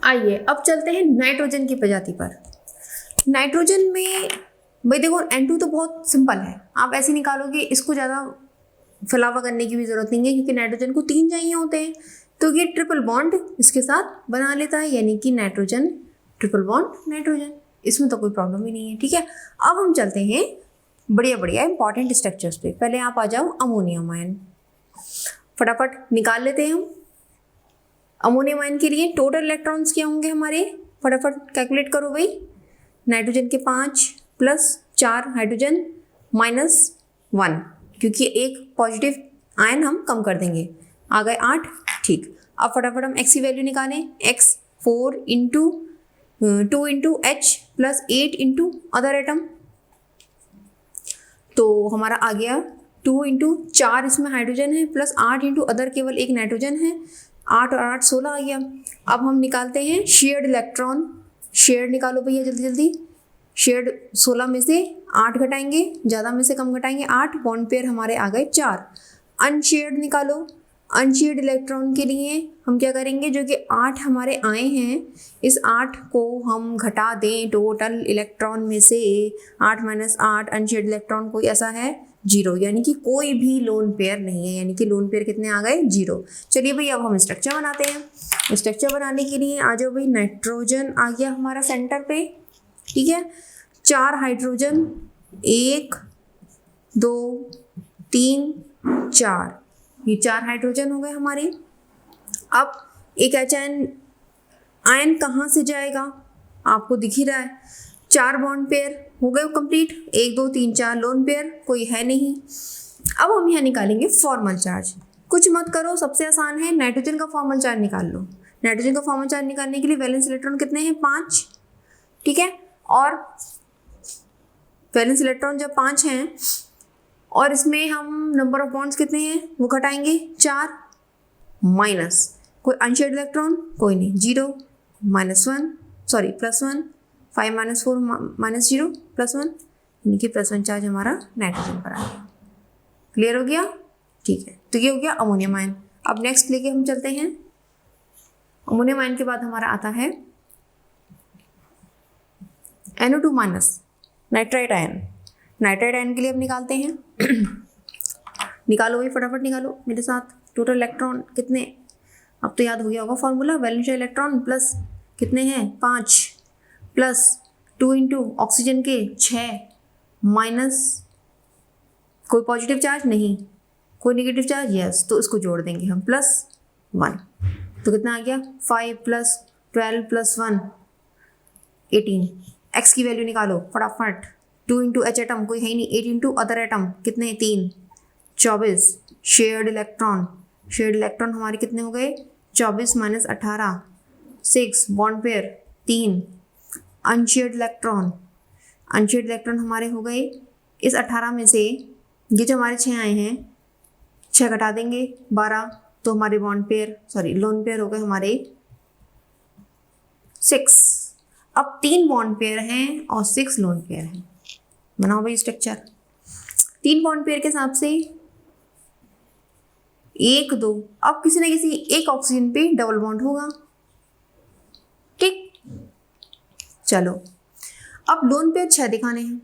आइए अब चलते हैं नाइट्रोजन की प्रजाति पर। नाइट्रोजन में भाई देखो N2 तो बहुत सिंपल है, आप ऐसे निकालोगे, इसको ज़्यादा फलावा करने की भी जरूरत नहीं है क्योंकि नाइट्रोजन को 3 चाहिए होते हैं, तो ये ट्रिपल बॉन्ड इसके साथ बना लेता है, यानी कि नाइट्रोजन ट्रिपल बॉन्ड नाइट्रोजन, इसमें तो कोई प्रॉब्लम ही नहीं है। ठीक है, अब हम चलते हैं बढ़िया बढ़िया इंपॉर्टेंट स्ट्रक्चर्स पे। पहले आप आ जाओ अमोनियम आयन, फटाफट निकाल लेते हैं हम। अमोनियम आयन के लिए टोटल इलेक्ट्रॉन्स क्या होंगे हमारे, फटाफट कैलकुलेट करो भाई। नाइट्रोजन के 5 प्लस 4 हाइड्रोजन माइनस 1, क्योंकि एक पॉजिटिव आयन हम कम कर देंगे, आ गए 8। ठीक, अब फटाफट हम x की वैल्यू निकालें। x 4 into 2 into H plus 8 into other atom, तो हमारा आ गया 2 इंटू 4 इसमें हाइड्रोजन है प्लस 8 इंटू अदर केवल एक नाइट्रोजन है, 8 और 8 16 आ गया। अब हम निकालते हैं शेयर्ड इलेक्ट्रॉन, शेयर्ड निकालो भैया जल्दी जल्दी। शेयर्ड 16 में से 8 घटाएंगे, ज़्यादा में से कम घटाएंगे 8, बॉन्ड पेयर हमारे आ गए 4। अनशेयर्ड निकालो, अनशेयर्ड इलेक्ट्रॉन के लिए हम क्या करेंगे, जो कि 8 हमारे आए हैं, इस 8 को हम घटा दें टोटल इलेक्ट्रॉन में से, 8 माइनस 8, अनशेयर्ड इलेक्ट्रॉन कोई ऐसा है 0, यानी कि कोई भी लोन पेयर नहीं है, यानी कि लोन पेयर कितने आ गए 0। चलिए भाई अब हम स्ट्रक्चर बनाते हैं। स्ट्रक्चर बनाने के लिए आ जाओ भाई, नाइट्रोजन आ गया हमारा सेंटर पे, ठीक है, 4 हाइड्रोजन, 1 2 3 4, ये 4 हाइड्रोजन हो गए हमारे। अब एक HN आयन कहाँ से जाएगा, आपको दिख ही रहा है, 4 बॉन्ड पेयर हो गए कंप्लीट, 1 2 3 4 लोन पेयर कोई है नहीं। अब हम यहाँ निकालेंगे फॉर्मल चार्ज, कुछ मत करो, सबसे आसान है, नाइट्रोजन का फॉर्मल चार्ज निकाल लो। नाइट्रोजन का फॉर्मल चार्ज निकालने के लिए वैलेंस इलेक्ट्रॉन कितने हैं 5, ठीक है, और वैलेंस इलेक्ट्रॉन जब 5 हैं और इसमें हम नंबर ऑफ बॉन्ड्स कितने हैं वो घटाएंगे 4, माइनस कोई अनशेयर्ड इलेक्ट्रॉन कोई नहीं, 0 minus 1 sorry plus 1, 5 minus 4 minus 0 plus 1, यानी कि प्लस 1 चार्ज हमारा नाइट्रोजन पर आ गया। क्लियर हो गया, ठीक है, तो ये हो गया अमोनियम आयन। अब नेक्स्ट लेके हम चलते हैं, अमोनियम आयन के बाद हमारा आता है NO2 minus nitrite ion. Nitrite ion के लिए अब निकालते हैं निकालो भाई फटाफट निकालो मेरे साथ, टोटल इलेक्ट्रॉन कितने, अब तो याद हो गया होगा फॉर्मूला, वैलेंस इलेक्ट्रॉन प्लस कितने हैं 5 प्लस 2 इंटू ऑक्सीजन के 6 माइनस कोई पॉजिटिव चार्ज नहीं, कोई नेगेटिव चार्ज यस, तो इसको जोड़ देंगे हम प्लस 1, तो कितना आ गया 5 प्लस 12 प्लस 1 18। एक्स की वैल्यू निकालो फटाफट, 2 इंटू एच एटम कोई है ही नहीं, 8 इंटू अदर एटम कितने 3 24, शेयर्ड इलेक्ट्रॉन, शेयर्ड इलेक्ट्रॉन हमारे कितने हो गए 24 minus 18 6, bond pair 3, unshared electron, unshared electron हमारे हो गए इस 18 में से, ये जो हमारे 6 आए हैं 6 घटा देंगे 12, तो हमारे bond pair sorry lone pair हो गए हमारे 6। अब 3 बॉन्ड पेयर हैं और 6 लोन पेयर हैं, बनाओ भाई स्ट्रक्चर। 3 बॉन्ड पेयर के हिसाब से 1 2, अब किसी न किसी एक ऑक्सीजन पे डबल बॉन्ड होगा, ठीक, चलो अब लोन पेयर 6 दिखाने हैं,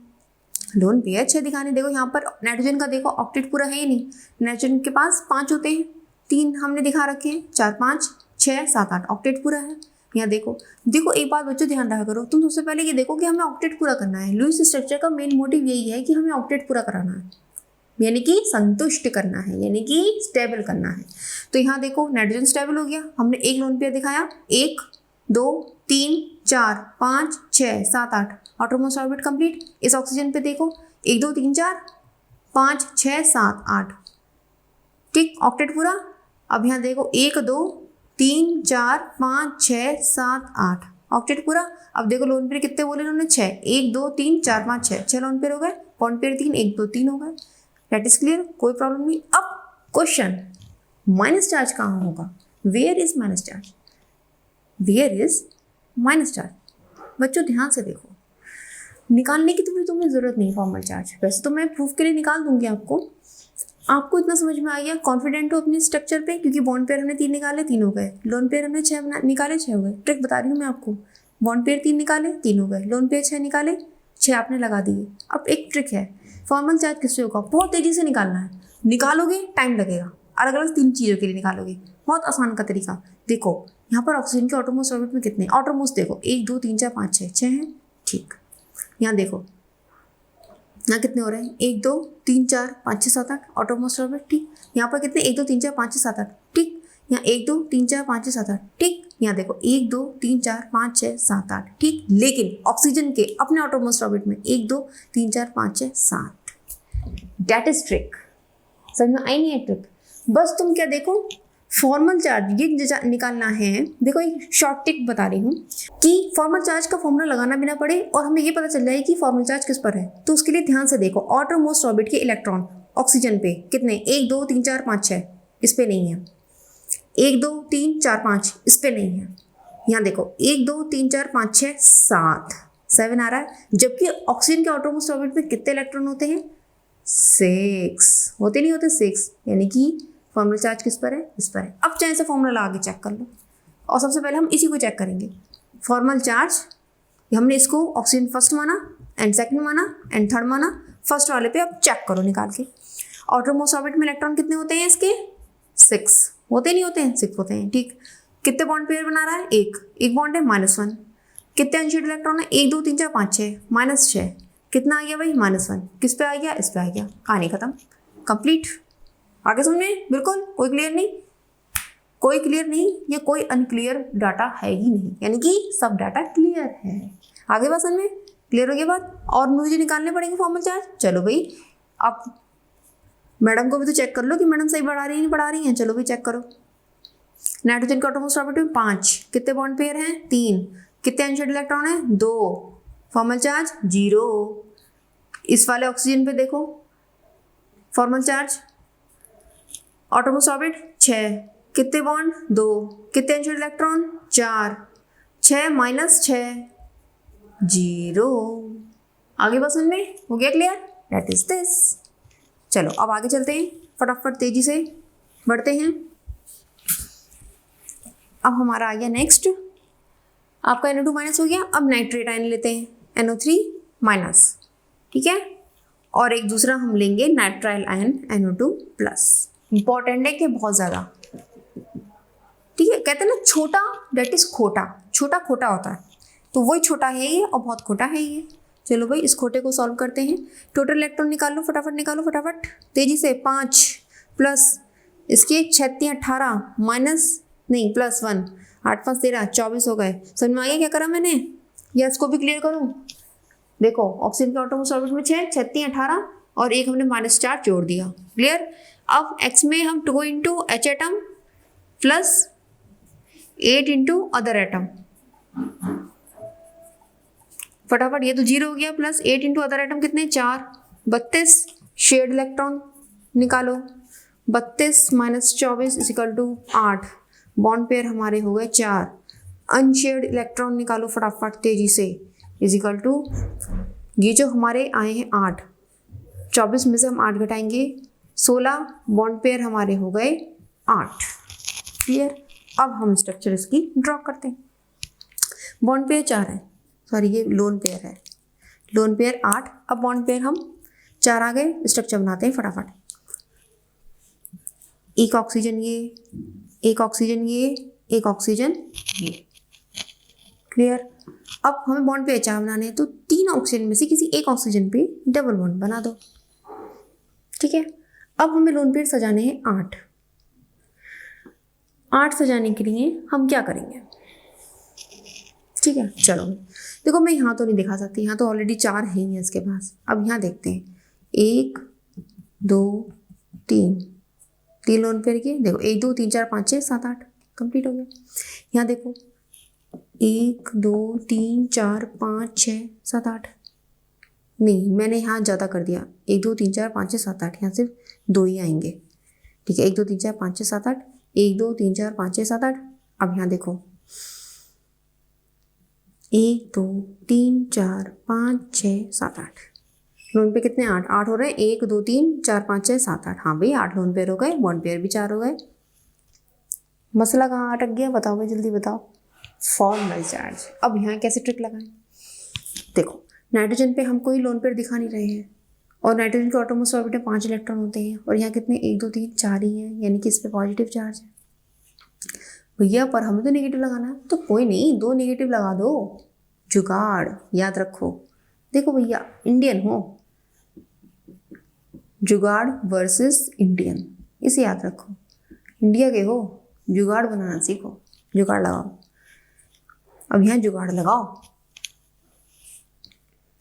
लोन पेयर 6 दिखाने, देखो यहाँ पर नाइट्रोजन का देखो ऑक्टेट पूरा है ही नहीं, नाइट्रोजन के पास 5 होते हैं, 3 हमने दिखा रखे हैं, 4 5 6 7 8 ऑक्टेट पूरा है। यहाँ देखो देखो एक बात बच्चों ध्यान रखा करो, तुम सबसे पहले ये देखो कि हमें ऑक्टेट पूरा करना है। लुईस स्ट्रक्चर का मेन मोटिव यही है कि हमें ऑक्टेट पूरा कराना है, यानी कि संतुष्ट करना है, यानी कि स्टेबल करना है। तो यहाँ देखो नाइट्रोजन स्टेबल हो गया, हमने एक लोन पेयर दिखाया, 1 2 3 4 5 6 7 8 आउटरमोस्ट ऑर्बिट कंप्लीट। इस ऑक्सीजन पे देखो 1 2 3 4 5 6 7 8, ठीक, ऑक्टेट पूरा। अब यहाँ देखो 1 2 3 4 5 6 7 8 ऑक्टेट पूरा। अब देखो लोन पेयर कितने बोले उन्होंने 6, 1 2 3 4 5 6 लोन पेयर हो गए, बॉन्ड पेयर 3 1 2 3 हो गए, दैट इज क्लियर, कोई प्रॉब्लम नहीं। अब क्वेश्चन, माइनस चार्ज कहाँ होगा, where is minus charge, where is minus charge. बच्चों ध्यान से देखो, निकालने की तो भी तुम्हें जरूरत नहीं फॉर्मल चार्ज, वैसे तो मैं प्रूफ के लिए निकाल दूंगी आपको, आपको इतना समझ में आ गया? कॉन्फिडेंट हो अपने स्ट्रक्चर पे, क्योंकि बॉन्ड पेयर हमने 3 निकाले, 3 हो गए। लोन पेयर हमने 6 निकाले, 6 हो गए। ट्रिक बता रही हूँ मैं आपको। बॉन्ड पेयर 3 निकाले, 3 हो गए। लोन पेयर 6 निकाले, 6 आपने लगा दिए। अब एक ट्रिक है, फॉर्मल चार्ज किससे होगा? बहुत तेजी से निकालना है। निकालोगे टाइम लगेगा, अलग अलग 3 चीज़ों के लिए निकालोगे। बहुत आसान का तरीका देखो, यहाँ पर ऑक्सीजन के ऑटोमोस्ट ऑर्बिट में कितने ऑटोमोस्ट देखो, 1 2 3 4 5 6, 6 हैं, ठीक। यहाँ देखो, यहाँ कितने हो रहे हैं? 1 2 3 4 5 6 7 8 ऑटोमोस्ट ऑर्बिट, ठीक। यहाँ पर कितने? 1 2 3 4 5 6 7 8, ठीक। यहाँ 1 2 3 4 5 6 7 8, ठीक। यहाँ देखो 1 2 3 4 5 6 7 8, ठीक। लेकिन ऑक्सीजन के अपने ऑटोमोस्ट ऑर्बिट में 1 2 3 4 5 6 7। That is trick. समझ में आई नहीं है ट्रिक? बस तुम क्या देखो, फॉर्मल चार्ज ये निकालना है। देखो एक शॉर्ट टिक बता रही हूँ कि फॉर्मल चार्ज का फॉर्मूला लगाना भी ना पड़े और हमें ये पता चल जाए कि फॉर्मल चार्ज किस पर है। तो उसके लिए ध्यान से देखो, आउटरमोस्ट ऑर्बिट के इलेक्ट्रॉन ऑक्सीजन पे कितने? 1 2 3 4 5 6, इस पे नहीं है। 1 2 3 4 5, इस पे नहीं है। यहाँ देखो 1 2 3 4 5 6 7, 7 आ रहा है। जबकि ऑक्सीजन के आउटरमोस्ट ऑर्बिट में कितने इलेक्ट्रॉन होते हैं? 6 होते, नहीं होते 6। यानी कि फॉर्मल चार्ज किस पर है? इस पर है। अब चाहे से फॉर्मूला लगा के चेक कर लो। और सबसे पहले हम इसी को चेक करेंगे, फॉर्मल चार्ज। हमने इसको ऑक्सीजन फर्स्ट माना एंड सेकंड माना एंड थर्ड माना। फर्स्ट वाले पे अब चेक करो निकाल के, आउटरमोस्ट ऑर्बिट में इलेक्ट्रॉन कितने होते हैं इसके? 6 होते, नहीं होते हैं? 6 होते हैं, ठीक। कितने बॉन्ड पेयर बना रहा है? एक बॉन्ड है, -1। कितने अनशेड इलेक्ट्रॉन है? 1 2 3 4 5 6, -6। कितना आ गया भाई? -1। किस पे आ गया? इस पे आ गया। कहानी खत्म, कंप्लीट। आगे समझ में? बिल्कुल कोई क्लियर नहीं? कोई क्लियर नहीं या कोई अनक्लियर डाटा है ही नहीं, यानी कि सब डाटा क्लियर है। आगे बात समझ में? क्लियर हो गया बात? और मुझे निकालने पड़ेंगे फॉर्मल चार्ज। चलो भाई, आप मैडम को भी तो चेक कर लो कि मैडम सही पढ़ा रही है नहीं पढ़ा रही हैं। चलो भाई चेक करो। नाइट्रोजन का ऑटोमोस्ट ऑर्बिट में 5, कितने बॉन्ड पेयर हैं? 3। कितने अनशेड इलेक्ट्रॉन है? 2। Formal charge 0। इस वाले ऑक्सीजन पे देखो, फॉर्मल चार्ज ऑटोमोस्ट ऑर्बिट 6, कितने बॉन्ड? 2। कितने अनशेड इलेक्ट्रॉन? 4। 6 - 6 0। आगे बस में हो गया क्लियर? That is this. चलो अब आगे चलते हैं, फटाफट तेजी से बढ़ते हैं। अब हमारा आ गया नेक्स्ट, आपका NO2- हो गया। अब नाइट्रेट आयन लेते हैं, NO3-, ठीक है। और एक दूसरा हम लेंगे नाइट्राइल आयन, NO2+। इंपॉर्टेंट है कि बहुत ज़्यादा, ठीक है। कहते हैं ना छोटा डेट इज खोटा, छोटा खोटा होता है, तो वही छोटा है ये और बहुत खोटा है ये। चलो भाई इस खोटे को सॉल्व करते हैं। टोटल इलेक्ट्रॉन निकाल लो, फटाफट निकालो, फटाफट तेजी से। 5 प्लस इसके 6 × 18 माइनस नहीं +1, 8 5 13 24 हो गए। समझ में आ गया क्या करा मैंने? या इसको भी क्लियर करूँ? देखो ऑक्सीजन के ऑटोमोस्ट ऑर्बिट में 6 6 × 18 और एक हमने -4 जोड़ दिया। क्लियर? अब x में हम 2 × H atom plus 8 × other atom, फटाफट ये तो 0 हो गया, प्लस 8 × अदर एटम कितने? 4। 32 शेयर्ड इलेक्ट्रॉन निकालो। 32 - 24 = 8। बॉन्ड पेयर हमारे हो गए 4। अनशेयर्ड इलेक्ट्रॉन निकालो फटाफट तेजी से, = ये जो हमारे आए हैं 8, 24 में से हम 8 घटाएंगे 16। बॉन्ड पेयर हमारे हो गए 8। क्लियर? अब हम स्ट्रक्चर इसकी ड्रॉ करते हैं। बॉन्ड पेयर 4 है, सॉरी ये लोन पेयर है। लोन पेयर 8, अब बॉन्ड पेयर हम 4 आ गए। स्ट्रक्चर बनाते हैं फटाफट। एक ऑक्सीजन ये, एक ऑक्सीजन ये, एक ऑक्सीजन ये। क्लियर? अब हमें बॉन्ड पेयर 4 बनाने हैं, तो 3 ऑक्सीजन में से किसी एक ऑक्सीजन पे डबल बॉन्ड बना दो, ठीक है। अब हमें लोन पेयर सजाने हैं 8। 8 सजाने के लिए हम क्या करेंगे? ठीक है, चलो देखो मैं यहाँ तो नहीं दिखा सकती, यहाँ तो ऑलरेडी 4 है ही इसके पास। अब यहाँ देखते हैं 1 2 3 लोन पेयर के। देखो 1 2 3 4 5 6 7 8 कंप्लीट हो गया। यहाँ देखो 1 2 3 4 5 6 7 8, नहीं मैंने यहाँ ज़्यादा कर दिया। 1 2 3 4 5 6 7 8, यहाँ सिर्फ 2 ही आएंगे, ठीक है। 1 2 3 4 5 6 7 8, 1 2 3 4 5 6 7 8। अब यहाँ देखो 1 2 3 4 5 6 7 8, लोन पेयर कितने 8 8 हो रहे हैं 1 2 3 4 5 6 7 8। हाँ भाई 8 लोन पेयर हो गए, बॉन्ड पेयर भी 4 हो गए। मसला कहाँ अटक गया बताओ भाई जल्दी बताओ। Formal charge. अब यहाँ कैसे ट्रिक लगाएं? देखो नाइट्रोजन पे हम कोई लोन पेयर दिखा नहीं रहे हैं और नाइट्रोजन के ऑटोमोस्ट ऑर्बिट में 5 इलेक्ट्रॉन होते हैं और यहाँ कितने 1 2 3 4 ही हैं, यानी कि इस पे पॉजिटिव चार्ज है भैया। पर हमें तो नेगेटिव लगाना है, तो कोई नहीं 2 नेगेटिव लगा दो, जुगाड़। याद रखो, देखो भैया इंडियन हो, जुगाड़ वर्सेस इंडियन, इसे याद रखो। इंडिया के हो, जुगाड़ बनाना सीखो। जुगाड़ लगाओ। अब यहाँ जुगाड़ लगाओ।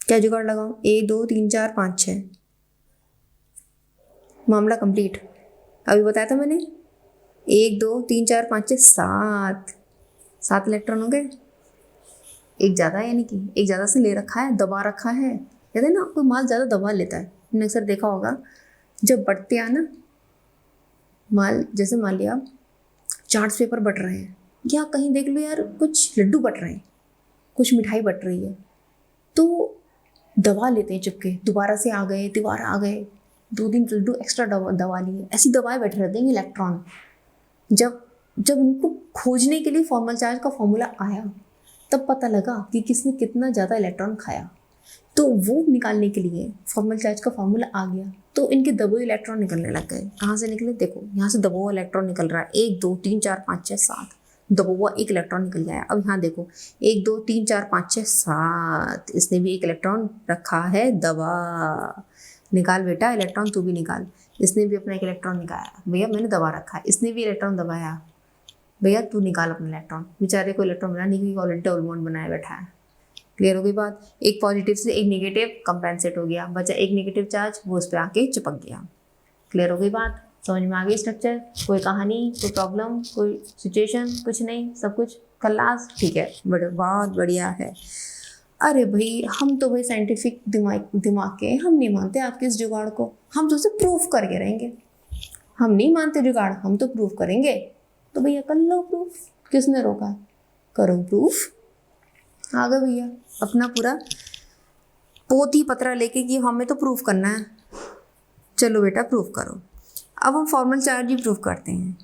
क्या जुगाड़ लगाओ? 1 2 3 4 5 6, मामला कंप्लीट। अभी बताया था मैंने 1 2 3 4 5 6 7 इलेक्ट्रॉन हो गए। एक ज़्यादा है, यानी कि एक ज़्यादा से ले रखा है, दबा रखा है। कहते हैं ना कोई माल ज़्यादा दबा लेता है, मैंने अक्सर देखा होगा। जब बटते हैं ना माल, जैसे मान लिया चार्ट्स पेपर बट रहे हैं या कहीं देख लो यार कुछ लड्डू बट रहे हैं, कुछ मिठाई बट रही है, तो दबा लेते हैं चुपके, दोबारा से आ गए, दोबारा आ गए, 2 दिन लड्डू एक्स्ट्रा दबा लिए, ऐसी दबाए बैठे रहते हैं इलेक्ट्रॉन। जब जब उनको खोजने के लिए फॉर्मल चार्ज का फॉर्मूला आया तब पता लगा कि किसने कितना ज़्यादा इलेक्ट्रॉन खाया, तो वो निकालने के लिए फॉर्मल चार्ज का फॉर्मूला आ गया, तो इनके दबे इलेक्ट्रॉन निकलने लग गए। कहाँ से निकले? देखो यहाँ से दबा हुआ इलेक्ट्रॉन निकल रहा है, 1 2 3 4 5 6 7, दबा हुआ 1 इलेक्ट्रॉन निकल गया है। अब यहाँ देखो 1 2 3 4 5 6 7, इसने भी 1 इलेक्ट्रॉन रखा है दबा। निकाल बेटा इलेक्ट्रॉन, तू भी निकाल। इसने भी अपना 1 इलेक्ट्रॉन निकाला, भैया मैंने दबा रखा है, इसने भी इलेक्ट्रॉन दबाया, भैया तू निकाल अपना इलेक्ट्रॉन। बेचारे को इलेक्ट्रॉन बना नहीं, क्योंकि ऑलरेडी डबल बॉन्ड बनाया बैठा है। क्लियर हो गई बात? एक पॉजिटिव से एक नेगेटिव कंपेंसेट हो गया, बचा एक नेगेटिव चार्ज, वो उस पर आके चिपक गया। क्लियर हो गई बात? समझ में आ गई स्ट्रक्चर? कोई कहानी, कोई प्रॉब्लम, कोई सिचुएशन? कुछ नहीं, सब कुछ खल्लास? ठीक है, बहुत बढ़िया है। अरे भाई हम तो भाई साइंटिफिक दिमाग के, हम नहीं मानते आपके इस जुगाड़ को, हम तो उसे प्रूफ करके रहेंगे। हम नहीं मानते जुगाड़, हम तो प्रूफ करेंगे। तो भैया कर लो प्रूफ, किसने रोका? करो प्रूफ। आ गए भैया अपना पूरा पोथी पत्रा लेके कि हमें तो प्रूफ करना है। चलो बेटा प्रूफ करो। अब हम फॉर्मल चार्ज ही प्रूफ करते हैं।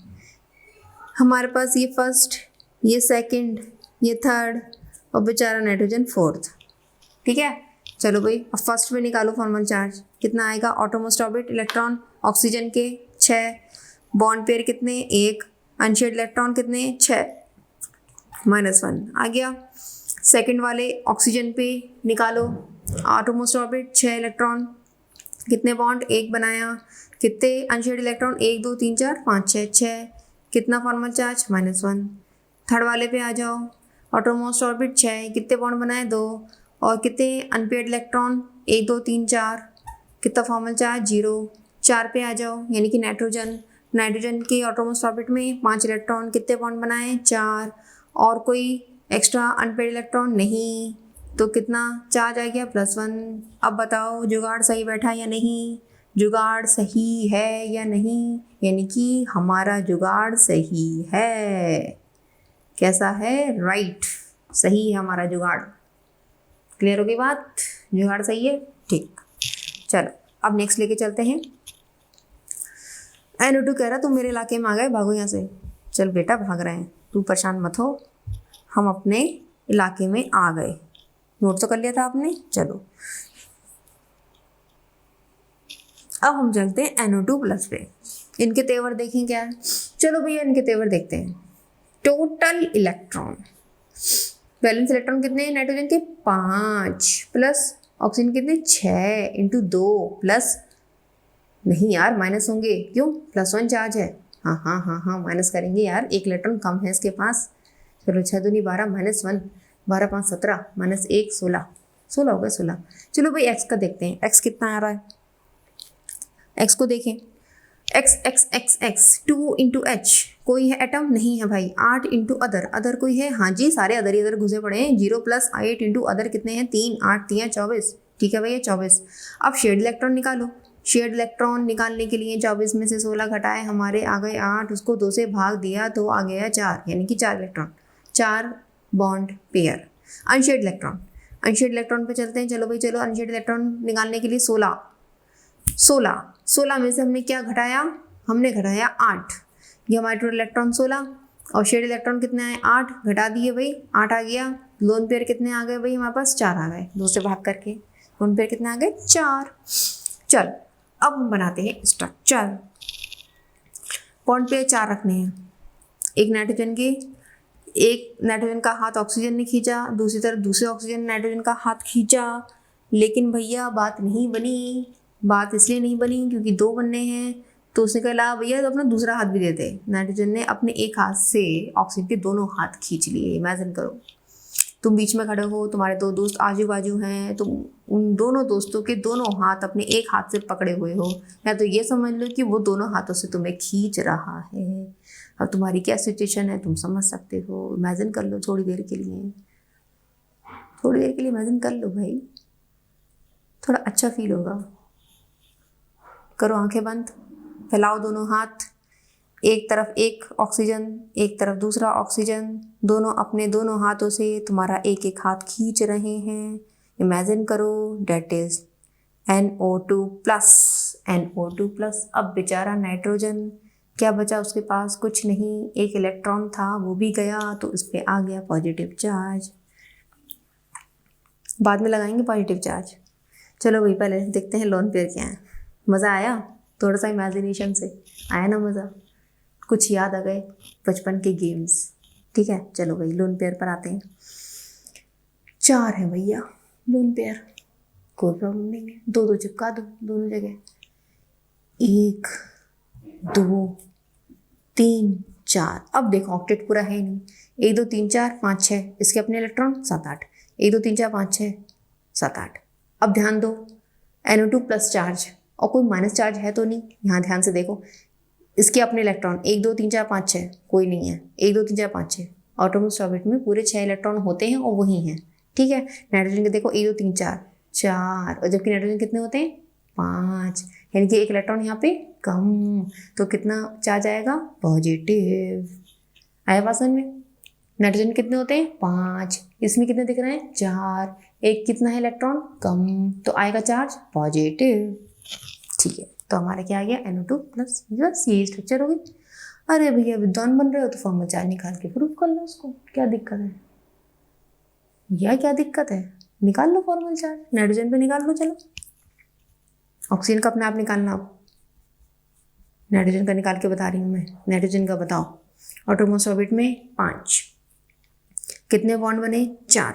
हमारे पास ये फर्स्ट, ये सेकंड, ये थर्ड और बेचारा नाइट्रोजन फोर्थ। ठीक है, चलो भाई अब फर्स्ट में निकालो फॉर्मल चार्ज। कितना आएगा? ऑटोमोस्ट ऑर्बिट इलेक्ट्रॉन ऑक्सीजन के 6, बॉन्ड पेयर कितने? 1, अनशेयर्ड इलेक्ट्रॉन कितने? 6, -1 आ गया। सेकंड वाले ऑक्सीजन पे निकालो ऑटोमोस्ट ऑर्बिट 6 इलेक्ट्रॉन, कितने बॉन्ड? 1 बनाया, कितने अनशेयर्ड इलेक्ट्रॉन? 1 2 3 4 5 6, कितना फॉर्मल चार्ज? -1। थर्ड वाले पे आ जाओ, ऑटोमोस्ट ऑर्बिट 6, कितने बॉन्ड बनाए? 2, और कितने अनपेयर्ड इलेक्ट्रॉन? 1 2 3 4, कितना फॉर्मल चार्ज? 0। 4 पे आ जाओ, यानी कि नाइट्रोजन के ऑटोमोस्ट ऑर्बिट में 5 इलेक्ट्रॉन, कितने बॉन्ड बनाए? 4, और कोई एक्स्ट्रा अनपेयर्ड इलेक्ट्रॉन नहीं, तो कितना चार्ज आ गया? +1। अब बताओ जुगाड़ सही बैठा या नहीं? जुगाड़ सही है या नहीं? यानी कि हमारा जुगाड़ सही है। कैसा है? राइट, सही है हमारा जुगाड़। क्लियर हो गई बात? जुगाड़ सही है, ठीक। चलो अब नेक्स्ट लेके चलते हैं। NO2 कह रहा तुम मेरे इलाके में आ गए, भागो यहाँ से। चल बेटा भाग रहे हैं, तू परेशान मत हो, हम अपने इलाके में आ गए। नोट तो कर लिया था आपने। चलो अब हम चलते हैं NO2+ पे। इनके तेवर देखें क्या है। चलो भैया इनके तेवर देखते हैं। टोटल इलेक्ट्रॉन, बैलेंस इलेक्ट्रॉन कितने हैं नाइट्रोजन के? 5, प्लस ऑक्सीजन कितने? 6 × 2 प्लस, नहीं यार माइनस होंगे, क्यों? +1 चार्ज है। हाँ माइनस करेंगे यार, 1 इलेक्ट्रॉन कम है इसके पास। चलो 6 दूनी 12, -1, 12 5 17, -1 16, 16 हो गए 16। चलो भाई एक्स का देखते हैं, एक्स कितना आ रहा है। एक्स को देखें, x 2 × h, कोई है एटम? नहीं है भाई। 8 × अदर कोई है? हाँ जी सारे अदर इधर घुसे पड़े हैं। 0 + 8 × अदर कितने हैं? 3, 8 3 24। ठीक है भैया 24। अब शेयर्ड इलेक्ट्रॉन निकालो। शेयर्ड इलेक्ट्रॉन निकालने के लिए 24 में से 16 घटाए, हमारे आ गए 8, उसको 2 से भाग दिया तो आ गया 4, यानी कि 4 electron, 4 bond pair. Unshared unsaid electron पे चलते हैं। चलो भाई चलो, अनशेड इलेक्ट्रॉन निकालने के लिए 16 में से हमने क्या घटाया, हमने घटाया 8। ये हमारे टोटल इलेक्ट्रॉन 16 और शेड इलेक्ट्रॉन कितने आए 8, घटा दिए भाई 8 आ गया। लोन पेयर कितने आ गए भाई हमारे पास 4 आ गए, 2 से भाग करके लोन पेयर कितने आ गए 4। चल अब हम बनाते हैं स्ट्रक्चर। बॉन्ड पेयर 4 रखने हैं, एक नाइट्रोजन का हाथ ऑक्सीजन ने खींचा, दूसरी तरफ दूसरे ऑक्सीजन ने नाइट्रोजन का हाथ खींचा, लेकिन भैया बात नहीं बनी। बात इसलिए नहीं बनी क्योंकि 2 बनने हैं, तो उसने कहा भैया तो अपना दूसरा हाथ भी देते। नाइट्रोजन ने अपने एक हाथ से ऑक्सीजन के दोनों हाथ खींच लिए। इमेजिन करो तुम बीच में खड़े हो, तुम्हारे 2 दोस्त आजू बाजू हैं, तुम उन दोनों दोस्तों के दोनों हाथ अपने एक हाथ से पकड़े हुए हो, या तो ये समझ लो कि वो दोनों हाथों से तुम्हें खींच रहा है। अब तुम्हारी क्या सिचुएशन है तुम समझ सकते हो। इमेजिन कर लो थोड़ी देर के लिए इमेजिन कर लो भाई, थोड़ा अच्छा फील होगा। करो आंखें बंद, फैलाओ दोनों हाथ, एक तरफ एक ऑक्सीजन एक तरफ दूसरा ऑक्सीजन, दोनों अपने दोनों हाथों से तुम्हारा एक एक हाथ खींच रहे हैं। इमेजिन करो डेट इज NO2 प्लस। अब बेचारा नाइट्रोजन क्या बचा उसके पास, कुछ नहीं, एक इलेक्ट्रॉन था वो भी गया, तो इस पर आ गया पॉजिटिव चार्ज। बाद में लगाएंगे पॉजिटिव चार्ज। चलो भाई पहले देखते हैं लोन पेयर क्या है। मज़ा आया, थोड़ा सा इमेजिनेशन से आया ना मज़ा, कुछ याद आ गए बचपन के गेम्स। ठीक है चलो भाई लोन पेयर पर आते हैं। 4 है भैया लोन पेयर, कोई प्रॉब्लम नहीं है, 2 चिपका दो दोनों जगह, 1 2 3 4। अब देखो ऑक्टेट पूरा है नहीं, 1 2 3 4 5 6, इसके अपने इलेक्ट्रॉन 7 8, 1 2 3 4 5 6 7 8। अब ध्यान दो NO2 प्लस चार्ज और कोई माइनस चार्ज है तो नहीं, यहाँ ध्यान से देखो, इसके अपने इलेक्ट्रॉन 1 2 3 4 5 6 कोई नहीं है, 1 2 3 4 5 6। ऑटोमोस्ट ऑर्बिट में पूरे 6 इलेक्ट्रॉन होते हैं और वही हैं। ठीक है, नाइट्रोजन के देखो 1 2 3 4 4, और जबकि नाइट्रोजन कितने होते हैं 5, यानी कि एक इलेक्ट्रॉन यहाँ पे कम, तो कितना चार्ज आएगा पॉजिटिव। आया बात समझ में। नाइट्रोजन कितने होते हैं 5, इसमें कितने दिख रहे हैं 4, एक कितना है इलेक्ट्रॉन कम, तो आएगा चार्ज पॉजिटिव। ठीक है, तो हमारा क्या आ गया NO2 प्लस, बस यही स्ट्रक्चर हो गई। अरे भैया विद्वान बन रहे हो तो फॉर्मूला चार्ज निकाल के प्रूफ कर लो उसको, क्या दिक्कत है या क्या दिक्कत है, निकाल लो फॉर्मूला चार्ज, नाइट्रोजन पे निकाल लो। चलो ऑक्सीजन का अपने आप निकालना, अब नाइट्रोजन का निकाल के बता रही हूँ मैं। नाइट्रोजन का बताओ, ऑटोमोस्ट ऑर्बिट में 5, कितने बॉन्ड बने 4,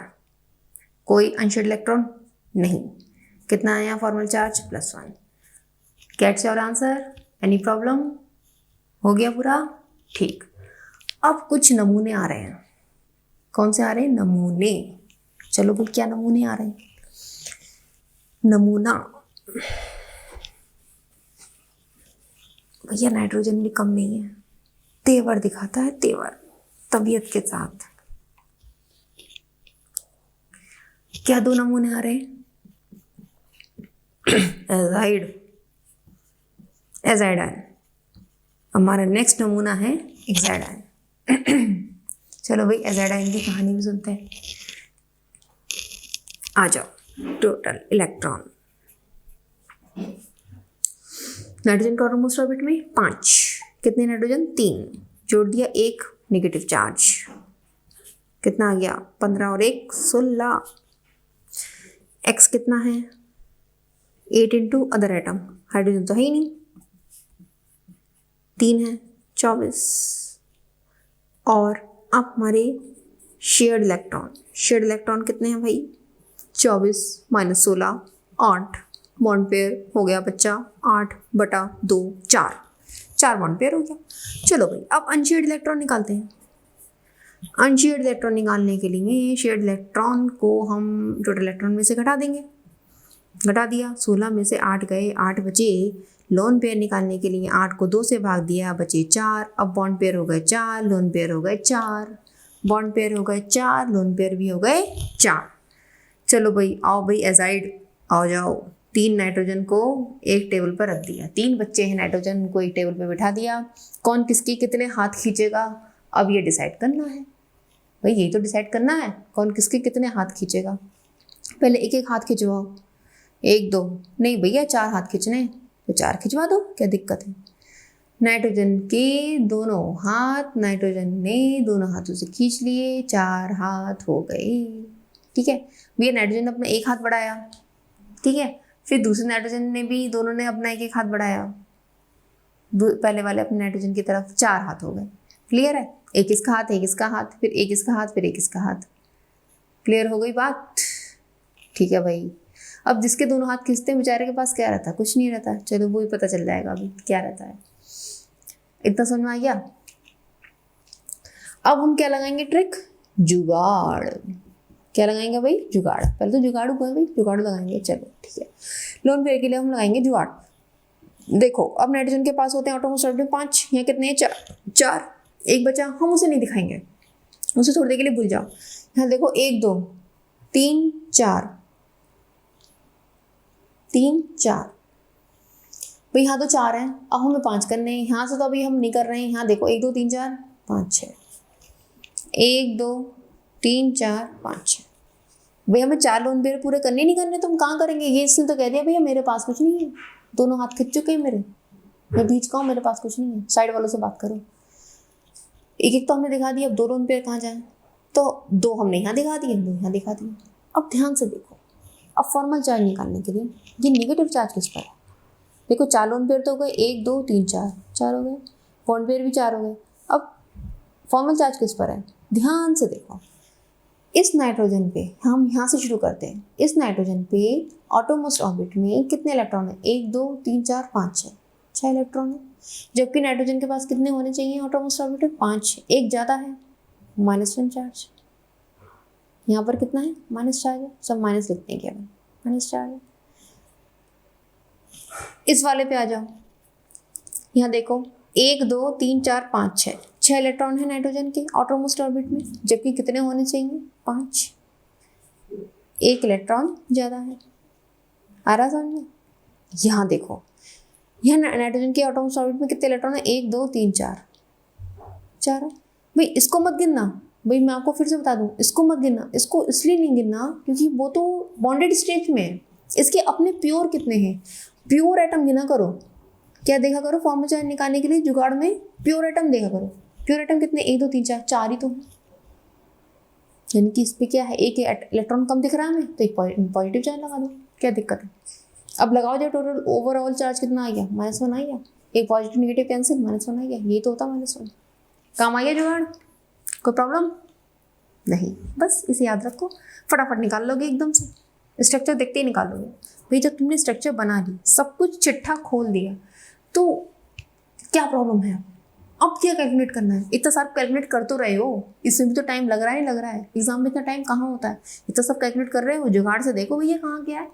कोई अनशेड इलेक्ट्रॉन नहीं, कितना आया formal charge +1। Gets your answer, any problem, हो गया पूरा ठीक। अब कुछ नमूने आ रहे हैं, कौन से आ रहे हैं नमूने, चलो भाई क्या नमूने आ रहे हैं। नमूना भैया नाइट्रोजन भी कम नहीं है, तेवर दिखाता है, तेवर तबीयत के साथ। क्या 2 नमूने आ रहे हैं, एजाइडाइन। हमारा नेक्स्ट नमूना है एक्साइडाइन। चलो भाई एजाइडाइन की कहानी भी सुनते हैं। आ जाओ, टोटल इलेक्ट्रॉन नाइट्रोजन का ऑटोमोस्ट ऑर्बिट में 5, कितने नाइट्रोजन 3, जोड़ दिया 1 नेगेटिव चार्ज, कितना आ गया 15 और 1 16। एक्स कितना है 8 इंटू अदर एटम, हाइड्रोजन तो है ही नहीं, 3 है 24। और अब हमारे शेयर्ड इलेक्ट्रॉन कितने हैं भाई 24 माइनस 16 8, बॉन्ड पेयर हो गया बच्चा 8/2 4 बॉन्ड पेयर हो गया। चलो भाई अब अनशेयर्ड इलेक्ट्रॉन निकालते हैं। अनशेयर्ड इलेक्ट्रॉन निकालने के लिए शेयर्ड इलेक्ट्रॉन को हम टोटल इलेक्ट्रॉन में से घटा देंगे, घटा दिया 16 में से 8 गए, 8 बचे। लोन पेयर निकालने के लिए 8 को 2 से भाग दिया, बचे 4। अब बॉन्ड पेयर हो गए 4, लोन पेयर हो गए 4, बॉन्ड पेयर हो गए 4, लोन पेयर भी हो गए 4। चलो भाई आओ भाई एजाइड आओ जाओ, 3 नाइट्रोजन को एक टेबल पर रख दिया, 3 बच्चे हैं नाइट्रोजन को एक टेबल पर बिठा दिया। कौन किसकी कितने हाथ खींचेगा अब ये डिसाइड करना है भाई, यही तो डिसाइड करना है कौन किसके कितने हाथ खींचेगा। पहले एक एक हाथ खिंचवाओ, 1 2, नहीं भैया 4 हाथ खींचने तो 4 खिंचवा दो, क्या दिक्कत है। नाइट्रोजन के दोनों हाथ नाइट्रोजन ने दोनों हाथों से खींच लिए, 4 हाथ हो गए। ठीक है भैया, नाइट्रोजन ने अपना एक हाथ बढ़ाया, ठीक है, फिर दूसरे नाइट्रोजन ने भी, दोनों ने अपना एक एक हाथ बढ़ाया, पहले वाले अपने नाइट्रोजन की तरफ, 4 हाथ हो गए। क्लियर है, एक इसका हाथ, एक इसका हाथ, फिर एक इसका हाथ, फिर एक इसका हाथ। क्लियर हो गई बात? ठीक है भाई। अब जिसके दोनों हाथ खींचते हैं बेचारे के पास क्या रहता है? कुछ नहीं रहता। चलो वो ही पता चल जाएगा अभी क्या रहता है। इतना समझ में आ गया? अब हम क्या लगाएंगे ट्रिक? जुगाड़। क्या लगाएंगे भाई? जुगाड़। पहले तो जुगाड़ हुआ भाई, जुगाड़ लगाएंगे। चलो ठीक है, लोन पेयर के लिए हम लगाएंगे जुगाड़। देखो अब नाइट्रोजन के पास होते हैं एटॉम्स ऑफ 5, यहाँ कितने हैं? 4। एक बचा, हम उसे नहीं दिखाएंगे, उसे थोड़ी देर के लिए भूल जाओ। यहाँ देखो 1 2 3 4, 3 4 भाई, यहाँ तो 4 हैं, अब हमें 5 करने हैं। यहाँ से तो अभी हम नहीं कर रहे हैं। यहाँ देखो 1 2 3 4 5 6, 1 2 3 4 5 6 भाई, हमें 4 लोन पेयर पूरे करने नहीं करने तो हम कहाँ करेंगे? ये इसने तो कह दिया भैया मेरे पास कुछ नहीं है, दोनों हाथ खिंच चुके हैं मेरे, मैं बीच का हूँ, मेरे पास कुछ नहीं है। साइड वालों से बात करो। एक एक तो हमने दिखा दिया, अब 2 लोन पेयर कहाँ जाए? तो 2 हमने यहाँ दिखा दिए, 2 यहाँ दिखा दिए। अब ध्यान से देखो, अब फॉर्मल चार्ज निकालने के लिए ये नेगेटिव चार्ज किस पर है? देखो 4 लोन पेयर तो हो गए, 1 2 3 4, 4 हो गए, बॉन्ड पेयर भी 4 हो गए। अब फॉर्मल चार्ज किस पर है? ध्यान से देखो, इस नाइट्रोजन पे, हम यहाँ से शुरू करते हैं। इस नाइट्रोजन पे ऑटोमोस्ट ऑर्बिट में कितने इलेक्ट्रॉन है? 1 2 3 4 5 6 इलेक्ट्रॉन है। जबकि नाइट्रोजन के पास कितने होने चाहिए ऑटोमोस्ट ऑर्बिट में? 5, एक ज़्यादा है, -1 चार्ज। यहाँ पर कितना है? माइनस चार्ज है, सब माइनस लिखते हैं केवल, माइनस चार्ज है। इस वाले पे आ जाओ, यहाँ देखो 1 2 3 4 5 6 इलेक्ट्रॉन है नाइट्रोजन के ऑटोमोस्ट ऑर्बिट में, जबकि कितने होने चाहिए? 5, एक इलेक्ट्रॉन ज़्यादा है। आ रहा समझ? यहाँ देखो, यहाँ नाइट्रोजन के ऑटोमोस्ट ऑर्बिट में कितने इलेक्ट्रॉन है? 1 2 3 4 4 है भाई। इसको मत गिनना भाई, मैं आपको फिर से बता दूं, इसको मत गिनना। इसको इसलिए नहीं गिनना क्योंकि वो तो बॉन्डेड स्टेट में है। इसके अपने प्योर कितने हैं? प्योर एटम गिना करो। क्या देखा करो? फॉर्मल चार्ज निकालने के लिए जुगाड़ में प्योर एटम देखा करो। प्योर एटम कितने? 1 2 3 4, 4 ही तो है। यानी कि इस पर क्या है? एक इलेक्ट्रॉन कम दिख रहा है हमें, तो एक पॉजिटिव चार्ज लगा दो, क्या दिक्कत है? अब लगाओ जो टोटल ओवरऑल चार्ज कितना आ गया? -1 आ गया। एक पॉजिटिव नेगेटिव कैंसिल, -1 आ गया। यही तो होता -1। काम आ गया जुगाड़? कोई प्रॉब्लम नहीं? बस इसे याद रखो, फटाफट निकाल लोगे एकदम से। स्ट्रक्चर देखते ही निकाल लोगे भाई। जब तुमने स्ट्रक्चर बना ली, सब कुछ चिट्ठा खोल दिया, तो क्या प्रॉब्लम है? अब क्या कैलकुलेट करना है? इतना सारा कैलकुलेट कर तो रहे हो, इसमें भी तो टाइम लग रहा है, नहीं लग रहा है? एग्जाम में इतना टाइम कहाँ होता है? इतना सब कैलकुलेट कर रहे हो, जुगाड़ से देखो भैया कहाँ क्या है,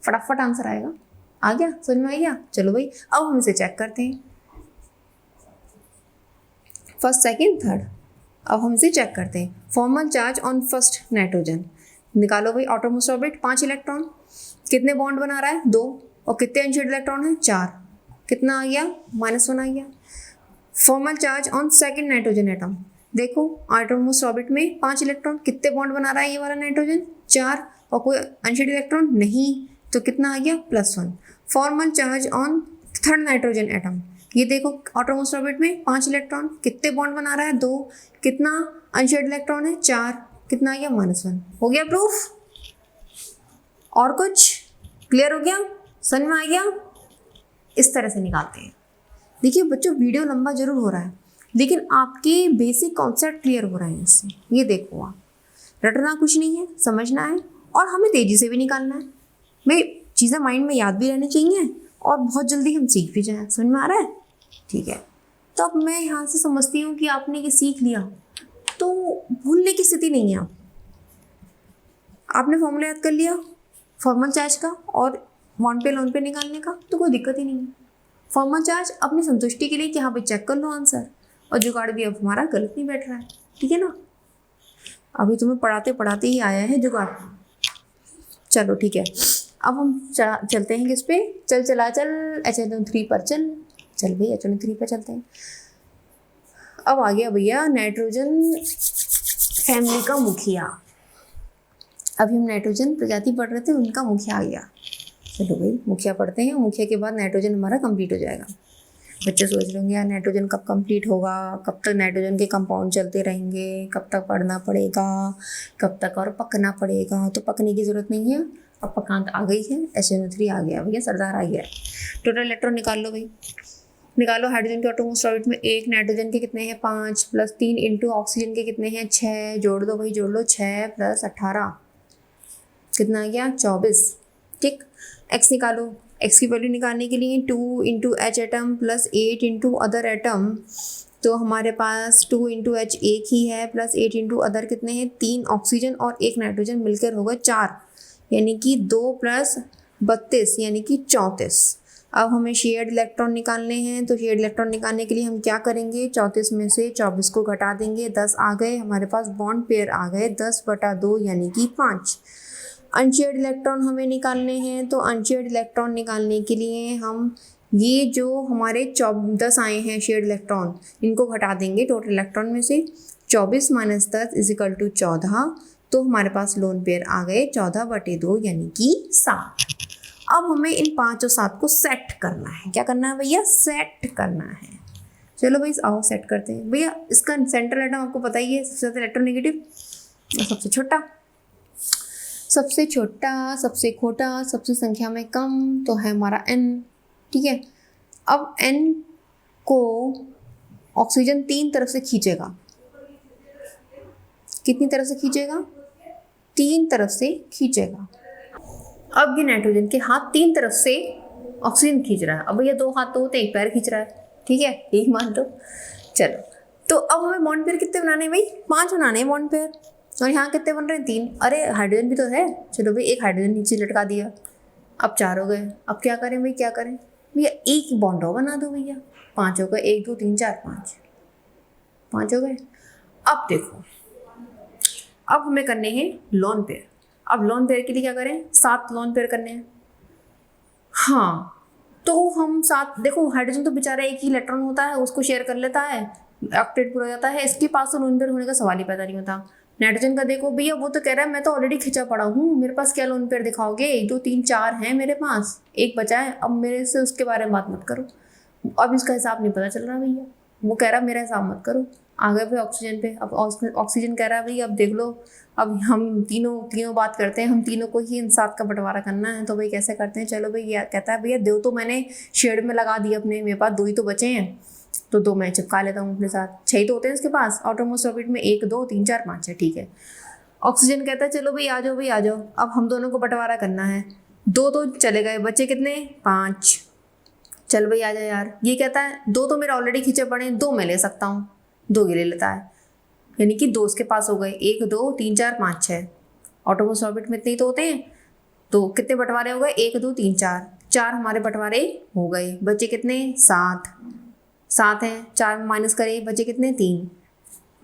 फटाफट आंसर आएगा। आ गया? समझ में आ गया? चलो भाई, अब हम इसे चेक करते हैं, फर्स्ट सेकेंड थर्ड। अब हम इसे चेक करते हैं। Formal charge on first nitrogen निकालो भाई। ऑटोमोस्ट ऑर्बिट 5 इलेक्ट्रॉन, कितने बॉन्ड बना रहा है? 2, और कितने अनशेड इलेक्ट्रॉन है? 4। कितना आ गया? -1 आ गया। Formal charge on second nitrogen atom, देखो ऑटोमोस्ट ऑर्बिट में 5 इलेक्ट्रॉन, कितने बॉन्ड बना रहा है ये वाला नाइट्रोजन? 4, और कोई अनशेड इलेक्ट्रॉन नहीं, तो कितना आ गया? +1। Formal charge on third nitrogen atom, ये देखो ऑटोमोस्ट ऑर्बिट में 5 इलेक्ट्रॉन, कितने बॉन्ड बना रहा है? 2, कितना अनशेड इलेक्ट्रॉन है? 4, कितना आ गया? -1। हो गया प्रूफ? और कुछ क्लियर हो गया? समझ में आ गया? इस तरह से निकालते हैं। देखिए बच्चों, वीडियो लंबा जरूर हो रहा है, लेकिन आपके बेसिक कॉन्सेप्ट क्लियर हो रहे हैं इससे। ये देखो, आप रटना कुछ नहीं है, समझना है, और हमें तेजी से भी निकालना है। भाई चीज़ें माइंड में याद भी रहनी चाहिए, और बहुत जल्दी हम सीख भी जाएं। समझ में आ रहा है? ठीक है, तो अब मैं यहाँ से समझती हूँ कि आपने ये सीख लिया, तो भूलने की स्थिति नहीं है। आपने फॉर्मूला याद कर लिया फॉर्मल चार्ज का और बॉन्ड पे लोन पे निकालने का, तो कोई दिक्कत ही नहीं है। फॉर्मल चार्ज अपनी संतुष्टि के लिए कि हाँ भाई चेक कर लो आंसर, और जुगाड़ भी अब हमारा गलत नहीं बैठ रहा है। ठीक है ना? अभी तुम्हें पढ़ाते पढ़ाते ही आया है जुगाड़। चलो ठीक है, अब हम चलते हैं किस पे? चल HNO3 पर चल भैया, HNO3 पर चलते हैं। अब आ गया भैया नाइट्रोजन फैमिली का मुखिया। अभी हम नाइट्रोजन प्रजाति पढ़ रहे थे, उनका मुखिया आ गया। चलो भाई मुखिया पढ़ते हैं, मुखिया के बाद नाइट्रोजन हमारा कंप्लीट हो जाएगा। बच्चे सोच रहे होंगे यार नाइट्रोजन कब कंप्लीट होगा, कब तक नाइट्रोजन के कंपाउंड चलते रहेंगे, कब तक पढ़ना पड़ेगा, कब तक और पकना पड़ेगा। तो पकने की ज़रूरत नहीं है, अब पकांत आ गई है, SnO3 आ गया भैया, सरदार आ गया। टोटल इलेक्ट्रॉन निकाल लो भाई, निकालो। हाइड्रोजन के एटॉमिक ऑर्बिट में एक, नाइट्रोजन के कितने हैं 5 प्लस 3 इंटू ऑक्सीजन के कितने हैं 6, जोड़ दो भाई, जोड़ लो। 6 प्लस 18 कितना आ गया 24। ठीक, एक्स निकालो। एक्स की वैल्यू निकालने के लिए 2 into H atom plus 8 into other atom, तो हमारे पास 2 इंटू एच एक ही है, प्लस 8 इंटू अदर कितने हैं 3 ऑक्सीजन और 1 नाइट्रोजन मिलकर होगा 4, यानी कि 2 प्लस 32 यानी कि 34। अब हमें शेयर्ड इलेक्ट्रॉन निकालने हैं, तो शेयर्ड इलेक्ट्रॉन निकालने के लिए हम क्या करेंगे, 34 में से 24 को घटा देंगे, 10 आ गए, हमारे पास बॉन्ड पेयर आ गए 10/2 यानी कि 5। अनशेयर्ड इलेक्ट्रॉन हमें निकालने हैं, तो अनशेयर्ड इलेक्ट्रॉन निकालने के लिए हम ये जो हमारे 10 आए हैं शेयर्ड इलेक्ट्रॉन, इनको घटा देंगे टोटल इलेक्ट्रॉन में से। 24 माइनस 10 = 14, तो हमारे पास लोन पेयर आ गए 14/2 यानी कि 7। अब हमें इन 5 और 7 को सेट करना है। क्या करना है भैया, सेट करना है। चलो भाई आओ सेट करते हैं। भैया इसका सेंट्रल एटम आपको पता ही है, सबसे ज़्यादा इलेक्ट्रोनेगेटिव, सबसे छोटा, सबसे छोटा, सबसे खोटा, सबसे संख्या में कम, तो है हमारा N। ठीक है, अब N को ऑक्सीजन 3 तरफ से खींचेगा। कितनी तरफ से खींचेगा, 3 तरफ से खींचेगा। अब ये नाइट्रोजन के हाथ 3 तरफ से ऑक्सीजन खींच रहा है। अब भैया 2 हाथ तो होते हैं, 1 पैर खींच रहा है, ठीक है, एक मान दो। चलो, तो अब हमें बॉन्ड पेयर कितने बनाने हैं भाई, 5 बनाने हैं बॉन्ड पेयर, और यहाँ कितने बन रहे हैं 3। अरे हाइड्रोजन भी तो है, चलो भाई एक हाइड्रोजन नीचे लटका दिया, अब 4 हो गए। अब क्या करें भाई, क्या करें भैया, एक बॉन्ड और बना दो भैया, 5 हो गए, 1 2 3 4 5 हो गए। अब देखो, अब हमें करने हैं लोन पेयर। अब लोन पेयर के लिए क्या करें, 7 लोन पेयर करने हैं। हाँ, तो हम 7, देखो हाइड्रोजन तो बेचारा एक ही इलेक्ट्रॉन होता है, उसको शेयर कर लेता है, ऑक्टेट पूरा हो जाता है, इसके पास तो लोन पेयर होने का सवाल ही पैदा नहीं होता। नाइट्रोजन का देखो भैया, वो तो कह रहा है मैं तो ऑलरेडी खिंचा पड़ा हूँ, मेरे पास क्या लोन पेयर दिखाओगे, 1 2 3 4 हैं मेरे पास, एक बचा है, अब मेरे से उसके बारे में बात मत करो। अब इसका हिसाब नहीं पता चल रहा भैया, वो कह रहा मेरा हिसाब मत करो। आ गए भाई ऑक्सीजन पे। अब ऑक्सीजन कह रहा है भाई अब देख लो, अब हम तीनों बात करते हैं, हम तीनों को ही इन 7 का बंटवारा करना है, तो भाई कैसे करते हैं। चलो भाई, यह कहता है भैया 2 तो मैंने शेड में लगा दिए अपने, मेरे पास 2 ही तो बचे हैं, तो 2 मैं चिपका लेता हूँ अपने साथ। 6 तो होते हैं उसके पास, ऑटोमोस्ट ऑर्बिट में 1 2 3 4 5 है, ठीक है। ऑक्सीजन कहता है चलो भाई आ जाओ भाई आ जाओ, अब हम दोनों को बंटवारा करना है। 2 तो चले गए, बचे कितने 5, चल भाई आ जाए यार। ये कहता है 2 तो मेरे ऑलरेडी खींचे पड़े हैं, 2 मैं ले सकता हूँ, 2 ये ले लेता है, यानी कि 2 उसके पास हो गए, 1 2 3 4 5 6। ऑटोमोस्ट ऑर्बिट में इतने ही तो होते हैं, तो कितने बंटवारे हो गए 1 2 3 4, 4 हमारे बंटवारे हो गए, बचे कितने 7 हैं, 4 माइनस करें बचे कितने 3।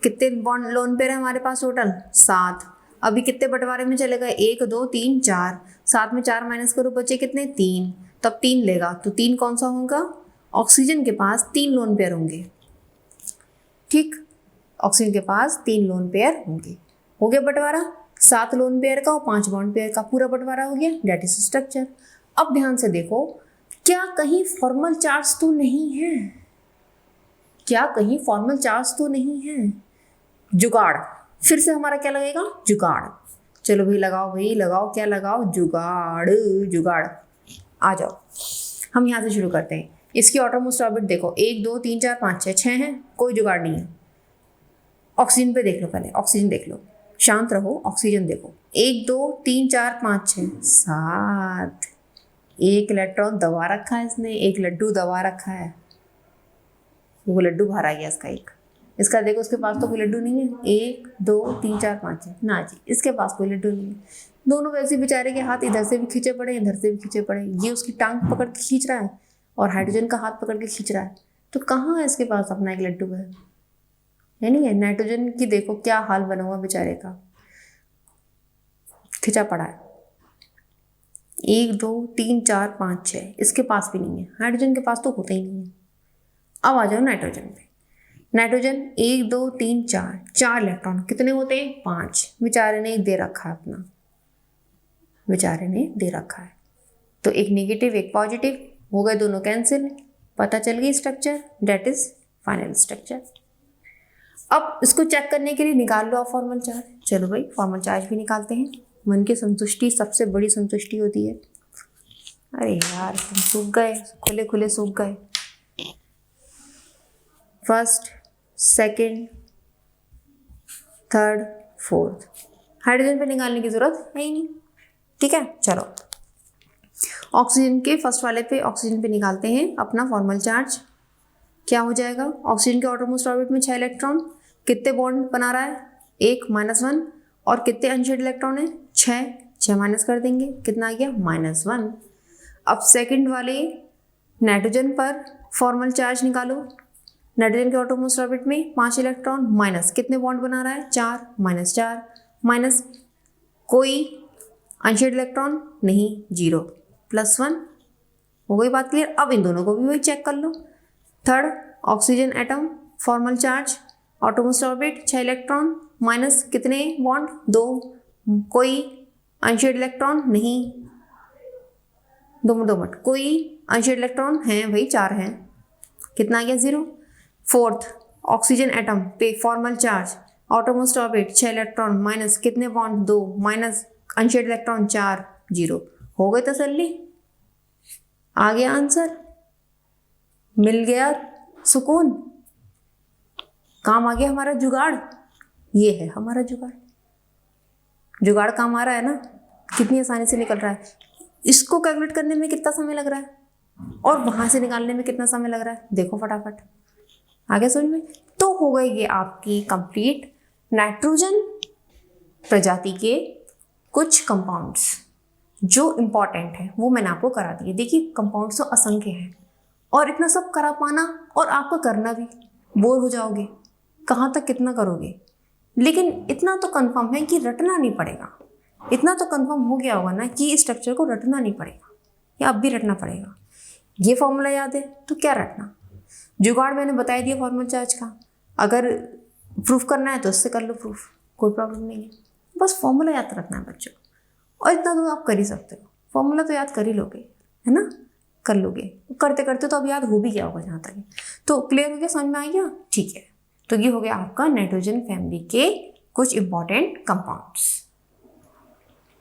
कितने बॉन्ड लोन पेयर है हमारे पास टोटल 7। अभी कितने बंटवारे में चले गए 1 2 3 4, 7 में 4 माइनस करो बचे कितने 3, तब 3 लेगा, तो 3 कौन सा होगा, ऑक्सीजन के पास 3 लोन पेयर होंगे। ठीक, ऑक्सीजन के पास 3 लोन पेयर होंगे। हो गया बंटवारा 7 लोन पेयर का और 5 बॉन्ड पेयर का, पूरा बंटवारा हो गया, दैट इज स्ट्रक्चर। अब ध्यान से देखो, क्या कहीं फॉर्मल चार्ज तो नहीं है, क्या कहीं फॉर्मल चार्ज तो नहीं है। जुगाड़, फिर से हमारा क्या लगेगा, जुगाड़। चलो भाई लगाओ, भाई लगाओ, क्या लगाओ, जुगाड़। जुगाड़ आ जाओ, हम यहाँ से शुरू करते हैं। इसकी ऑटोमोस्ट ऑर्बिट देखो, 1 2 3 4 5 6 हैं, कोई जुगाड़ नहीं है। ऑक्सीजन पे देख लो, पहले ऑक्सीजन देख लो, शांत रहो, ऑक्सीजन देखो, 1 2 3 4 5 6 7, एक इलेक्ट्रॉन दबा रखा है इसने, एक लड्डू दबा रखा है, वो लड्डू बाहर आ गया इसका एक। इसका देखो, उसके पास तो कोई लड्डू नहीं है, 1 2 3 4 5 है ना जी, इसके पास कोई लड्डू नहीं है। दोनों वैसे बेचारे के हाथ इधर से भी खींचे पड़े, इधर से भी खींचे पड़े, ये उसकी टांग पकड़ के खींच रहा है और हाइड्रोजन का हाथ पकड़ के खींच रहा है, तो कहाँ है इसके पास अपना एक लड्डू है नहीं है। नाइट्रोजन की देखो क्या हाल बना हुआ बेचारे का, खिंचा पड़ा है, 1 2 3 4 5 6, इसके पास भी नहीं है, हाइड्रोजन के पास तो होता ही नहीं है। अब आ जाओ नाइट्रोजन पे। नाइट्रोजन 1 2 3 4 इलेक्ट्रॉन कितने होते हैं 5, बेचारे ने दे रखा है अपना, बेचारे ने दे रखा है। तो एक नेगेटिव एक पॉजिटिव हो गए, दोनों कैंसिल, पता चल गई structure, that is final structure. अब इसको चेक करने के लिए निकाल लो आप फॉर्मल चार्ज। चलो भाई फॉर्मल चार्ज भी निकालते हैं। मन की संतुष्टि सबसे बड़ी संतुष्टि होती है। अरे यार तुम सूख गए, खुले खुले सूख गए। First, second, third, fourth, hydrogen पे निकालने की जरूरत है ही नहीं। ठीक है, चलो ऑक्सीजन के फर्स्ट वाले पे, ऑक्सीजन पे निकालते हैं अपना फॉर्मल चार्ज। क्या हो जाएगा, ऑक्सीजन के आउटरमोस्ट ऑर्बिट में 6 इलेक्ट्रॉन, कितने बॉन्ड बना रहा है, 1 -1, और कितने अनशेड इलेक्ट्रॉन है, 6 माइनस कर देंगे, कितना आ गया, -1। अब सेकंड वाले नाइट्रोजन पर फॉर्मल चार्ज निकालो। नाइट्रोजन के आउटरमोस्ट ऑर्बिट में 5 इलेक्ट्रॉन, माइनस कितने बॉन्ड बना रहा है, 4, -4, माइनस कोई अनशेड इलेक्ट्रॉन नहीं, 0, +1। हो गई बात क्लियर। अब इन दोनों को भी वही चेक कर लो। Third oxygen atom formal charge outermost orbit 6 electron, minus कितने बॉन्ड, 2, कोई अनशेड इलेक्ट्रॉन नहीं, 2 मिनट, कोई अनशेड इलेक्ट्रॉन हैं भाई, 4 हैं, कितना आ गया, 0। फोर्थ ऑक्सीजन एटम पे formal charge outermost orbit 6 electron, minus कितने बॉन्ड, 2, माइनस अनशेड इलेक्ट्रॉन 4, 0। हो गई तसल्ली, आ गया आंसर, मिल गया सुकून, काम आ गया हमारा जुगाड़। ये है हमारा जुगाड़, जुगाड़ काम आ रहा है ना, कितनी आसानी से निकल रहा है। इसको कैलकुलेट करने में कितना समय लग रहा है और वहां से निकालने में कितना समय लग रहा है, देखो फटाफट, आगे समझ में। तो हो गई ये आपकी कंप्लीट नाइट्रोजन प्रजाति के कुछ कंपाउंड्स जो इम्पॉर्टेंट है, वो मैंने आपको करा दिए। देखिए कंपाउंड्स तो असंख्य हैं और इतना सब करा पाना और आपको करना भी, बोर हो जाओगे, कहाँ तक कितना करोगे। लेकिन इतना तो कंफर्म है कि रटना नहीं पड़ेगा। इतना तो कंफर्म हो गया होगा ना कि इस स्ट्रक्चर को रटना नहीं पड़ेगा, या अब भी रटना पड़ेगा। ये फॉर्मूला याद है तो क्या रटना, जुगाड़ मैंने बता दिया फॉर्मल चार्ज का। अगर प्रूफ करना है तो उससे कर लो प्रूफ, कोई प्रॉब्लम नहीं है। बस फॉर्मूला याद रखना है बच्चों, और इतना तो आप कर ही सकते हो, फॉर्मूला तो याद कर ही लोगे, है ना, कर लोगे, करते करते तो अब याद हो भी गया होगा जहाँ तक। तो क्लियर हो गया, समझ में आ गया, ठीक है। तो ये हो गया आपका नाइट्रोजन फैमिली के कुछ इंपॉर्टेंट कंपाउंड्स।